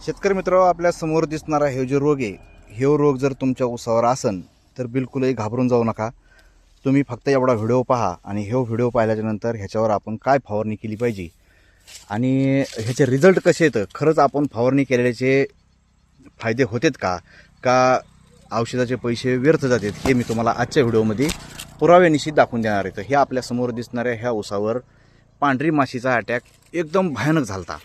शेतकरी मित्र, आपल्या समोर दिसणारा हे जो रोग आहे, हे रोग जर तुमच्या ऊसावर असन तर बिलकुलही घाबरून जाऊ नका. तुम्ही फक्त एवढा व्हिडिओ पहा आणि हे व्हिडिओ पाहिल्याच्या नंतर ह्याच्यावर आपण काय फवारणी केली पाहिजे आणि ह्याचे रिझल्ट कसे येतं, खरंच आपण फवारणी केलेल्याचे फायदे होतेत का का औषधाचे पैसे व्यर्थ जातात, हे मी तुम्हाला आजच्या व्हिडिओमध्ये पुराव्यानिशी दाखवून देणार आहे. हे आपल्या समोर दिसणाऱ्या ह्या ऊसावर पांढरी माशीचा अटॅक एकदम भयानक झालता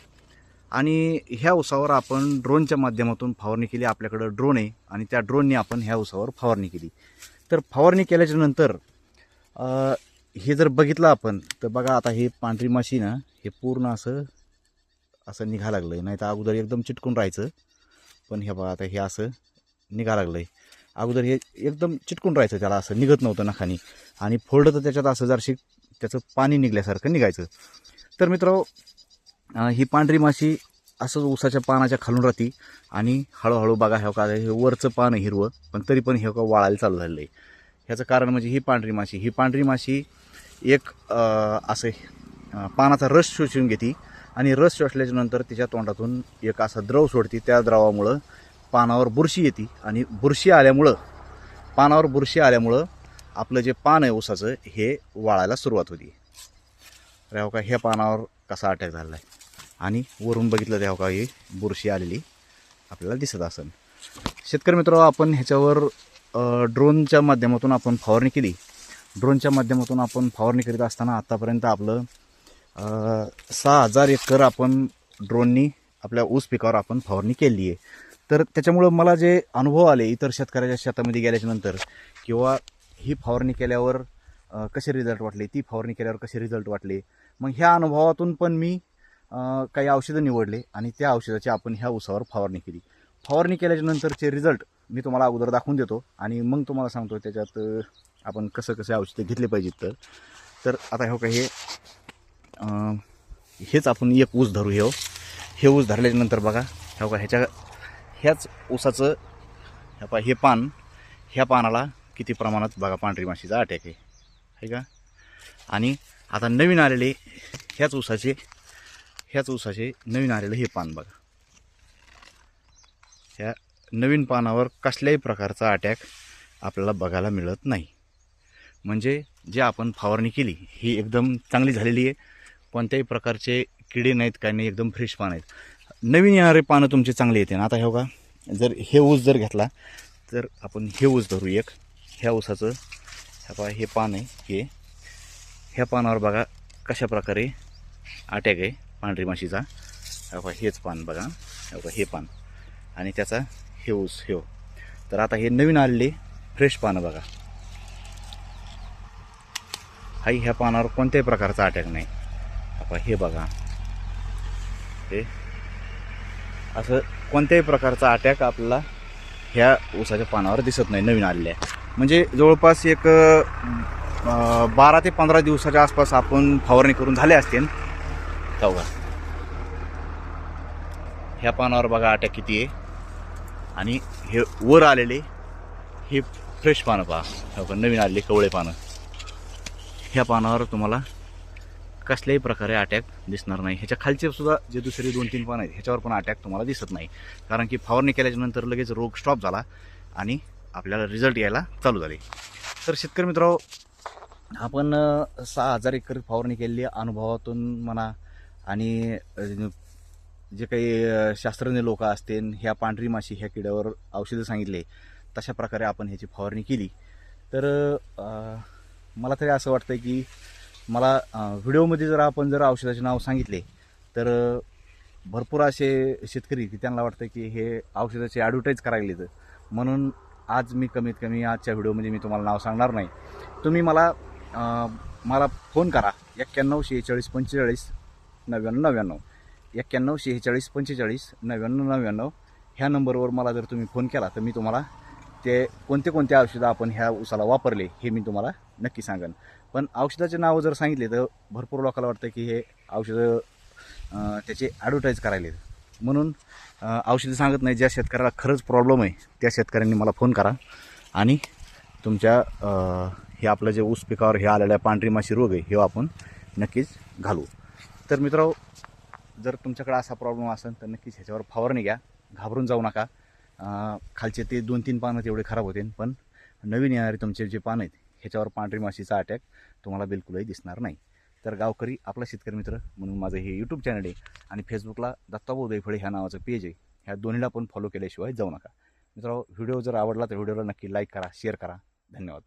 आणि ह्या ऊसावर आपण ड्रोनच्या माध्यमातून फवारणी केली. आपल्याकडं ड्रोन आहे आणि त्या ड्रोनने आपण ह्या ऊसावर फवारणी केली. तर फवारणी केल्याच्या नंतर हे जर बघितलं आपण तर बघा, आता हे पांढरी माशी ना, हे पूर्ण असं निघा लागलं आहे. नाही तर अगोदर एकदम चिटकून राहायचं, पण हे बघा आता हे असं निघा लागलं आहे. अगोदर हे एकदम चिटकून राहायचं, त्याला असं निघत नव्हतं नखानी, आणि फोल्ड तर त्याच्यात असं जरशी त्याचं पाणी निघल्यासारखं निघायचं. तर मित्रांनो, ही पांढरी माशी असंच ऊसाच्या पानाच्या खालून राहते आणि हळूहळू बघा हे वरचं पान हिरवं, पण तरी पण हे वाळायला चालू झालेलं आहे. ह्याचं कारण म्हणजे ही पांढरी माशी एक असे पानाचा रस शोषून घेते आणि रस शोषल्याच्या नंतर तिच्या तोंडातून एक असा द्रव सोडते. त्या द्रवामुळं पानावर बुरशी येते आणि पानावर बुरशी आल्यामुळं आपलं जे पान आहे ऊसाचं हे वाळायला सुरुवात होती. तर का ह्या पानावर कसा अटॅक झालेला आहे आणि वरून बघितलं तेव्हा का ही बुरशी आलेली आपल्याला दिसत असेल. शेतकरी मित्रांनो, आपण ह्याच्यावर ड्रोनच्या माध्यमातून आपण फवारणी केली. ड्रोनच्या माध्यमातून आपण फवारणी करीत असताना आत्तापर्यंत आपलं 6,000 एकर आपण ड्रोननी आपल्या ऊस पिकावर आपण फवारणी केली आहे. तर त्याच्यामुळं मला जे अनुभव आले इतर शेतकऱ्याच्या शेतामध्ये गेल्याच्यानंतर, किंवा ही फवारणी केल्यावर कसे रिझल्ट वाटले, ती फवारणी केल्यावर कसे रिझल्ट वाटले, मग ह्या अनुभवातून पण मी काही औषधं निवडले आणि त्या औषधाची आपण ह्या ऊसावर फवारणी केली. फवारणी केल्याच्या नंतरचे रिझल्ट मी तुम्हाला अगोदर दाखवून देतो आणि मग तुम्हाला सांगतो त्याच्यात आपण कसे औषधं घेतले पाहिजेत. तर आता हे हेच आपण एक ऊस धरू. हे ऊस धरल्याच्या नंतर बघा, ह्याच ऊसाचं हे पान, ह्या पानाला किती प्रमाणात बघा पांढरी माशीचा अटॅक आहे का. आणि आता नवीन आलेले ह्याच ऊसाचे नवीन आलेलं हे पान बघा. ह्या नवीन पानावर कसल्याही प्रकारचा अटॅक आपल्याला बघायला मिळत नाही. म्हणजे जे आपण फवारणी केली ही एकदम चांगली झालेली आहे. कोणत्याही प्रकारचे किडे नाहीत, काही नाही, एकदम फ्रेश पान आहेत. नवीन येणारे पानं तुमचे चांगले येते. आता हे बघा, जर हे ऊस जर घेतला तर आपण हे ऊस धरू एक. ह्या ऊसाचं हे पान आहे, ह्या पानावर बघा कशा प्रकारे अटॅक आहे पांढरी माशीचा. हेच पान बघा, हे पान आणि त्याचा हे ऊस तर आता हे नवीन आलेले फ्रेश पानं बघा. ह्या पानावर कोणत्याही प्रकारचा अटॅक नाही. हे बघा, हे असं कोणत्याही प्रकारचा अटॅक आपल्याला ह्या ऊसाच्या पानावर दिसत नाही नवीन आलेल्या. म्हणजे जवळपास एक 12 ते 15 दिवसाच्या आसपास आपण फवारणी करून झाले असते. बघा ह्या पानावर बघा अटॅक किती आहे आणि हे वर आलेले हे फ्रेश पानं पहा, नवीन आलेले कवळे पानं. ह्या पानावर तुम्हाला कसल्याही प्रकारे अटॅक दिसणार नाही. ह्याच्या खालचे सुद्धा जे दुसरे 2-3 पानं आहेत ह्याच्यावर पण अटॅक तुम्हाला दिसत नाही, कारण की फवारणी केल्याच्या नंतर लगेच रोग स्टॉप झाला आणि आपल्याला रिझल्ट यायला चालू झाले. तर शेतकरी मित्रांनो, आपण 6,000 एकर फवारणी केलेली अनुभवातून म्हणा, आणि जे काही शास्त्रज्ञ लोक असतील ह्या पांढरी माशी ह्या किड्यावर औषधं सांगितले तशा प्रकारे आपण ह्याची फवारणी केली. तर मला तरी असं वाटतं की मला व्हिडिओमध्ये जर आपण औषधाचे नाव सांगितले तर भरपूर असे शेतकरी की त्यांना वाटतं की हे औषधाचे ॲडव्हर्टाईज करायला येतं, म्हणून आज मी कमीत कमी आजच्या व्हिडिओमध्ये मी तुम्हाला नाव सांगणार नाही. तुम्ही मला फोन करा 91 46 45 99 99, 91 46 45 99 99 ह्या नंबरवर मला जर तुम्ही फोन केला तर मी तुम्हाला ते कोणते औषधं आपण ह्या ऊसाला वापरले हे मी तुम्हाला नक्की सांगेन. पण औषधाचे नाव जर सांगितले तर भरपूर लोकांना वाटतं की हे औषधं त्याचे ॲडव्हर्टाईज करायला येतं, म्हणून औषधं सांगत नाही. ज्या शेतकऱ्याला खरंच प्रॉब्लेम आहे त्या शेतकऱ्यांनी मला फोन करा आणि तुमच्या हे आपलं जे ऊस पिकावर हे आलेल्या पांढरी माशी रोग आहे हे आपण नक्कीच घालू. तर मित्रांनो, जर तुमच्याकडे असा प्रॉब्लेम असेल तर नक्कीच ह्याच्यावर फवारणी घ्या, घाबरून जाऊ नका. खालचे ते 2-3 पानं तेवढे खराब होतील, पण नवीन येणारे तुमचे जे पानं आहेत ह्याच्यावर पांढरी माशीचा अटॅक तुम्हाला बिलकुलही दिसणार नाही. तर गावकरी आपला शेतकरी मित्र म्हणून माझं हे यूट्यूब चॅनल आहे आणि फेसबुकला दत्ताभाऊ दैफळे ह्या नावाचं पेज आहे. ह्या दोन्हीला पण फॉलो केल्याशिवाय जाऊ नका. मित्रांनो, व्हिडिओ जर आवडला तर व्हिडिओला नक्की लाईक करा, शेअर करा. धन्यवाद.